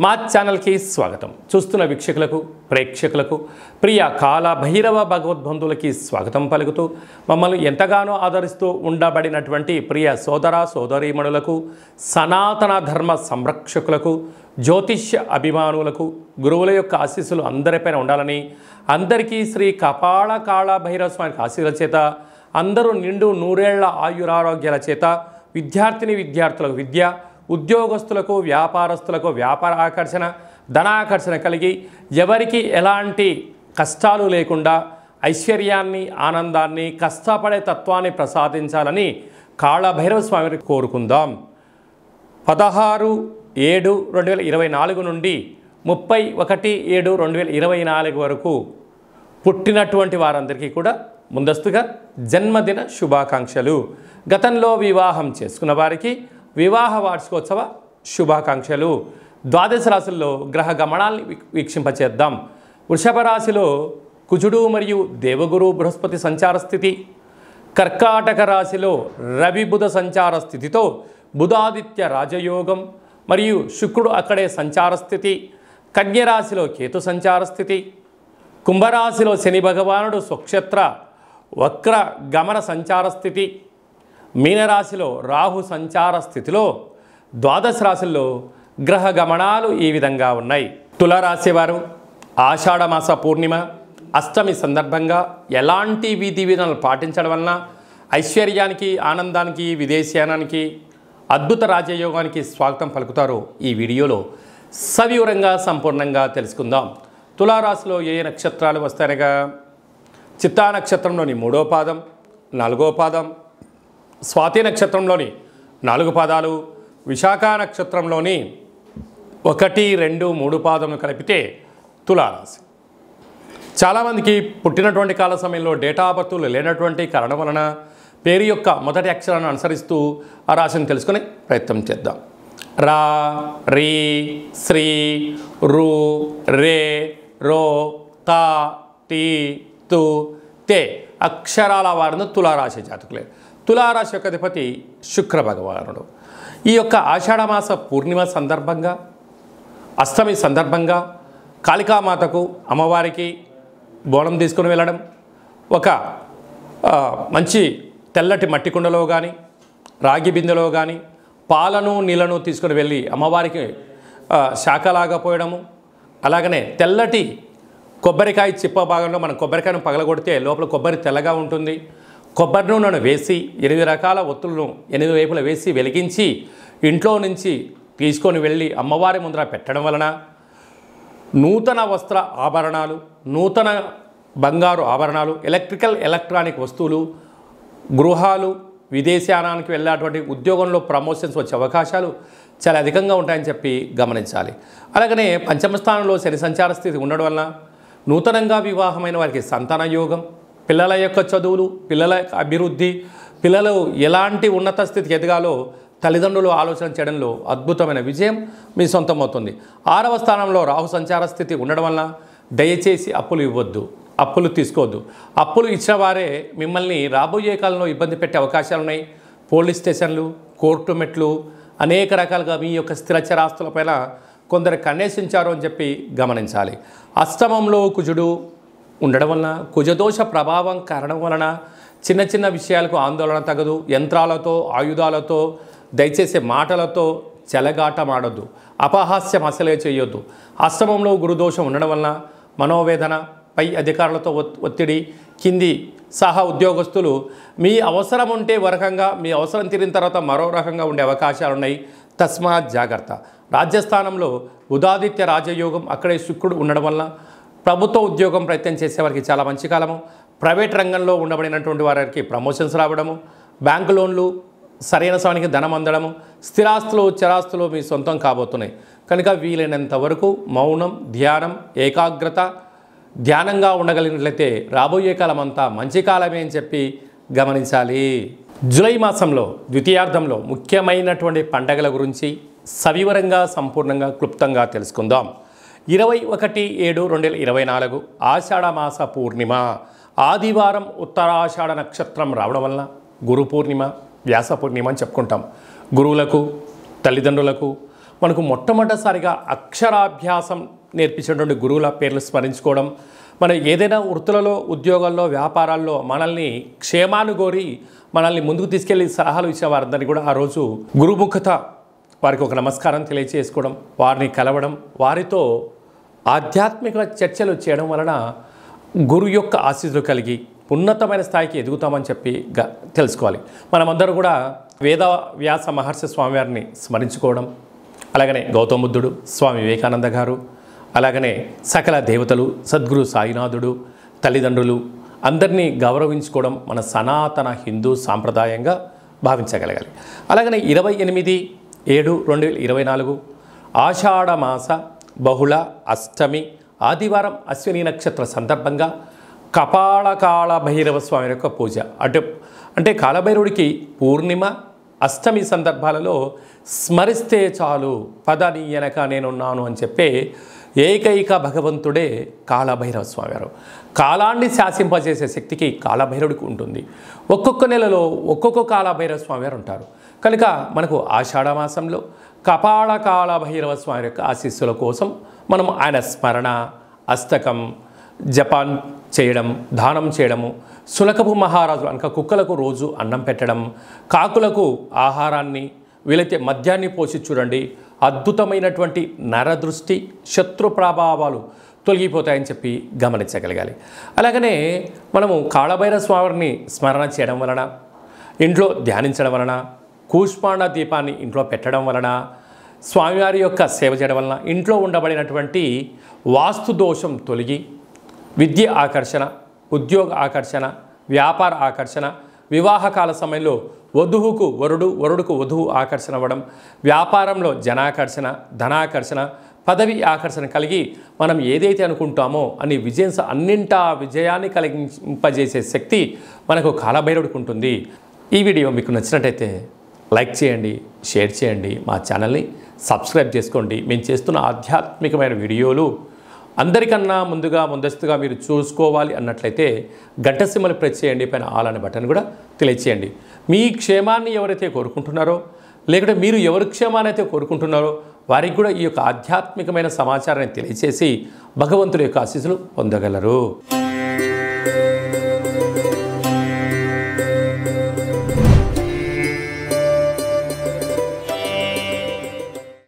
మా ఛానల్కి స్వాగతం. చూస్తున్న వీక్షకులకు ప్రేక్షకులకు ప్రియ కాల భైరవ భగవద్బంధువులకి స్వాగతం పలుకుతూ మమ్మల్ని ఎంతగానో ఆదరిస్తూ ఉండబడినటువంటి ప్రియ సోదర సోదరీమణులకు సనాతన ధర్మ సంరక్షకులకు జ్యోతిష్య అభిమానులకు గురువుల యొక్క ఆశీస్సులు అందరిపైన ఉండాలని అందరికీ శ్రీ కపాల కాళ భైరవ స్వామి ఆశీస్సుల చేత అందరూ నిండు నూరేళ్ల ఆయురారోగ్యాల చేత విద్యార్థులకు విద్య ఉద్యోగస్తులకు వ్యాపారస్తులకు వ్యాపార ఆకర్షణ ధనాకర్షణ కలిగి ఎవరికి ఎలాంటి కష్టాలు లేకుండా ఐశ్వర్యాన్ని ఆనందాన్ని కష్టపడే తత్వాన్ని ప్రసాదించాలని కాళభైరవ స్వామిని కోరుకుందాం. 16/7/2024 నుండి 31/7/2024 వరకు పుట్టినటువంటి వారందరికీ కూడా ముందస్తుగా జన్మదిన శుభాకాంక్షలు. గతంలో వివాహం చేసుకున్న వారికి వివాహ వార్షికోత్సవ శుభాకాంక్షలు. ద్వాదశ రాశుల్లో గ్రహ గమనాల్ని వీక్షింపచేద్దాం. వృషభ రాశిలో కుజుడు మరియు దేవగురు బృహస్పతి సంచార స్థితి, కర్కాటక రాశిలో రవి బుధ సంచార స్థితితో బుధాదిత్య రాజయోగం మరియు శుక్రుడు అక్కడే సంచార స్థితి, కన్యరాశిలో కేతు సంచార స్థితి, కుంభరాశిలో శని భగవానుడు స్వక్షేత్ర వక్ర గమన సంచార స్థితి, మీనరాశిలో రాహు సంచార స్థితిలో ద్వాదశ రాశుల్లో గ్రహ గమనాలు ఈ విధంగా ఉన్నాయి. తులారాశి వారు ఆషాఢమాస పూర్ణిమ అష్టమి సందర్భంగా ఎలాంటి విధి విధానాలు పాటించడం వలన ఐశ్వర్యానికి ఆనందానికి విదేశయానానికి అద్భుత రాజయోగానికి స్వాగతం పలుకుతారో ఈ వీడియోలో సవివరంగా సంపూర్ణంగా తెలుసుకుందాం. తులారాశిలో ఏ నక్షత్రాలు వస్తాయనగా చిత్తా నక్షత్రంలోని 3వ పాదం 4వ పాదం, స్వాతి నక్షత్రంలోని 4 పాదాలు, విశాఖ నక్షత్రంలోని 1, 2, 3 పాదములు కలిపితే తులారాశి. చాలామందికి పుట్టినటువంటి కాల సమయంలో డేటా ఆఫ్ బర్త్లు లేనటువంటి కారణం వలన పేరు యొక్క మొదటి అక్షరాన్ని అనుసరిస్తూ ఆ రాశిని తెలుసుకునే ప్రయత్నం చేద్దాం. రా, రీ, శ్రీ, రు, రే, రో, తా, టీ, తు, తే అక్షరాల వారిని తులారాశి జాతకులే. తులారాశి యొక్క అధిపతి శుక్ర భగవానుడు. ఈ యొక్క ఆషాఢమాస పూర్ణిమ సందర్భంగా అష్టమి సందర్భంగా కాళికామాతకు అమ్మవారికి బోనం తీసుకుని వెళ్ళడం, ఒక మంచి తెల్లటి మట్టి కుండలో కానీ రాగి బిందెలో కానీ పాలను నీళ్లను తీసుకుని వెళ్ళి అమ్మవారికి శాఖలాగా పోయడము, అలాగనే తెల్లటి కొబ్బరికాయ చిప్ప భాగంలో మనం కొబ్బరికాయను పగలగొడితే లోపల కొబ్బరి తెల్లగా ఉంటుంది. కొబ్బరి నూనెను వేసి 8 రకాల ఒత్తులను 8 వైపులా వేసి వెలిగించి ఇంట్లో నుంచి తీసుకొని వెళ్ళి అమ్మవారి ముందర పెట్టడం వలన నూతన వస్త్ర ఆభరణాలు, నూతన బంగారు ఆభరణాలు, ఎలక్ట్రానిక్ వస్తువులు, గృహాలు, విదేశానానికి వెళ్ళేటువంటి ఉద్యోగంలో ప్రమోషన్స్ వచ్చే అవకాశాలు చాలా అధికంగా ఉంటాయని చెప్పి గమనించాలి. అలాగనే పంచమ స్థానంలో శని సంచార స్థితి ఉండడం వలన నూతనంగా వివాహమైన వారికి సంతాన యోగం, పిల్లల యొక్క చదువులు, పిల్లల అభివృద్ధి, పిల్లలు ఎలాంటి ఉన్నత స్థితికి ఎదగాలో తల్లిదండ్రులు ఆలోచన చేయడంలో అద్భుతమైన విజయం మీ సొంతమవుతుంది. 6వ స్థానంలో రాహు సంచార స్థితి ఉండడం వలన దయచేసి అప్పులు ఇవ్వద్దు, అప్పులు తీసుకోవద్దు. అప్పులు ఇచ్చిన వారే మిమ్మల్ని రాబోయే కాలంలో ఇబ్బంది పెట్టే అవకాశాలు ఉన్నాయి. పోలీస్ స్టేషన్లు, కోర్టు మెట్లు, అనేక రకాలుగా మీ యొక్క స్థిరచరాస్తులపైన కొందరు కన్నేసించారు అని చెప్పి గమనించాలి. అష్టమంలో కుజుడు ఉండడం వలన కుజదోష ప్రభావం కారణం వలన చిన్న చిన్న విషయాలకు ఆందోళన తగదు. యంత్రాలతో, ఆయుధాలతో, దయచేసి మాటలతో చెలగాటమాడొద్దు, అపహాస్యం అసలే చేయొద్దు. అష్టమంలో గురుదోషం ఉండడం వలన మనోవేదన, పై అధికారులతో ఒత్తిడి, కింది సహా ఉద్యోగస్తులు మీ అవసరం ఉంటే ఒక రకంగా, మీ అవసరం తీరిన తర్వాత మరో రకంగా ఉండే అవకాశాలు ఉన్నాయి. తస్మాత్ జాగ్రత్త. రాజ్యస్థానంలో బుధాదిత్య రాజయోగం అక్కడే శుక్రుడు ఉండడం వలన ప్రభుత్వ ఉద్యోగం ప్రయత్నం చేసేవారికి చాలా మంచి కాలము. ప్రైవేట్ రంగంలో ఉండబడినటువంటి వారికి ప్రమోషన్స్ రావడము, బ్యాంకు లోన్లు సరైన సమయానికి ధనం అందడము, స్థిరాస్తులు చరాస్తులు మీ సొంతం కాబోతున్నాయి. కనుక వీలైనంత వరకు మౌనం, ధ్యానం, ఏకాగ్రత, ధ్యానంగా ఉండగలిగినట్లయితే రాబోయే కాలం అంతా మంచి కాలమే అని చెప్పి గమనించాలి. జూలై మాసంలో ద్వితీయార్థంలో ముఖ్యమైనటువంటి పండగల గురించి సవివరంగా సంపూర్ణంగా క్లుప్తంగా తెలుసుకుందాం. 21/7/2024 ఆషాఢమాస పూర్ణిమ ఆదివారం ఉత్తరాషాఢ నక్షత్రం రావడం వలన గురు పూర్ణిమ, వ్యాస పూర్ణిమ అని చెప్పుకుంటాం. గురువులకు, తల్లిదండ్రులకు, మనకు మొట్టమొదటిసారిగా అక్షరాభ్యాసం నేర్పించినటువంటి గురువుల పేర్లు స్మరించుకోవడం, మనం ఏదైనా వృత్తులలో, ఉద్యోగాల్లో, వ్యాపారాల్లో మనల్ని క్షేమాన్ని కోరి మనల్ని ముందుకు తీసుకెళ్లి సలహాలు ఇచ్చిన వారందరినీ కూడా ఆ రోజు గురుముఖత వారికి ఒక నమస్కారం తెలియజేసుకోవడం, వారిని కలవడం, వారితో ఆధ్యాత్మిక చర్చలు చేయడం వలన గురు యొక్క ఆశీస్సులు కలిగి ఉన్నతమైన స్థాయికి ఎదుగుతామని చెప్పి తెలుసుకోవాలి. మనమందరూ కూడా వేద వ్యాస మహర్షి స్వామివారిని స్మరించుకోవడం, అలాగనే గౌతమ బుద్ధుడు, స్వామి వివేకానంద గారు, అలాగనే సకల దేవతలు, సద్గురు సాయినాథుడు, తల్లిదండ్రులు అందరినీ గౌరవించుకోవడం మన సనాతన హిందూ సాంప్రదాయంగా భావించగలగాలి. అలాగనే 28/7/2024 ఆషాఢమాస బహుళ అష్టమి ఆదివారం అశ్విని నక్షత్ర సందర్భంగా కపాళకాళ భైరవ స్వామి యొక్క పూజ. అంటే కాళభైరవుడికి పూర్ణిమ, అష్టమి సందర్భాలలో స్మరిస్తే చాలు, పదని వెనక నేనున్నాను అని చెప్పే ఏకైక భగవంతుడే కాళభైరవ స్వామివారు. కాలాన్ని శాసింపజేసే శక్తికి కాళభైరవుడికి ఉంటుంది. ఒక్కొక్క నెలలో ఒక్కొక్క కాళభైరవ స్వామివారు ఉంటారు. కనుక మనకు ఆషాఢమాసంలో కపాళకాళ భైరవ స్వామి యొక్క ఆశీస్సుల కోసం మనం ఆయన స్మరణ, అష్టకం, జపాన్ చేయడం, దానం చేయడము, సునకపు మహారాజు అనక కుక్కలకు రోజు అన్నం పెట్టడం, కాకులకు ఆహారాన్ని, వీలైతే మద్యాన్ని పోసి చూడండి, అద్భుతమైనటువంటి నరదృష్టి, శత్రు ప్రభావాలు తొలగిపోతాయని చెప్పి గమనించగలగాలి. అలాగనే మనము కాళభైరవ స్వామిని స్మరణ చేయడం వలన, ఇంట్లో ధ్యానించడం వలన, కూష్మాండ దీపాన్ని ఇంట్లో పెట్టడం వలన, స్వామివారి యొక్క సేవ చేయడం వలన ఇంట్లో ఉండబడినటువంటి వాస్తు దోషం తొలగి విద్య ఆకర్షణ, ఉద్యోగ ఆకర్షణ, వ్యాపార ఆకర్షణ, వివాహకాల సమయంలో వధువుకు వరుడు, వరుడుకు వధువు ఆకర్షణ అవ్వడం, వ్యాపారంలో జనాకర్షణ, ధనాకర్షణ, పదవి ఆకర్షణ కలిగి మనం ఏదైతే అనుకుంటామో అన్నింటా విజయాన్ని కలిగింపజేసే శక్తి మనకు కాళభైరవుడికి ఉంటుంది. ఈ వీడియో మీకు నచ్చినట్టయితే లైక్ చేయండి, షేర్ చేయండి, మా ఛానల్ని సబ్స్క్రైబ్ చేసుకోండి. మేము చేస్తున్న ఆధ్యాత్మికమైన వీడియోలు అందరికన్నా ముందస్తుగా మీరు చూసుకోవాలి అన్నట్లయితే గంట సింబల్ ప్రెస్ చేయండి, పైన ఆల్ అనే బటన్ కూడా తెలియచేయండి. మీ క్షేమాన్ని ఎవరైతే కోరుకుంటున్నారో, లేకుంటే మీరు ఎవరి క్షేమాన్ని అయితే కోరుకుంటున్నారో వారికి కూడా ఈ యొక్క ఆధ్యాత్మికమైన సమాచారాన్ని తెలియచేసి భగవంతుడి యొక్క ఆశీస్సులు పొందగలరు.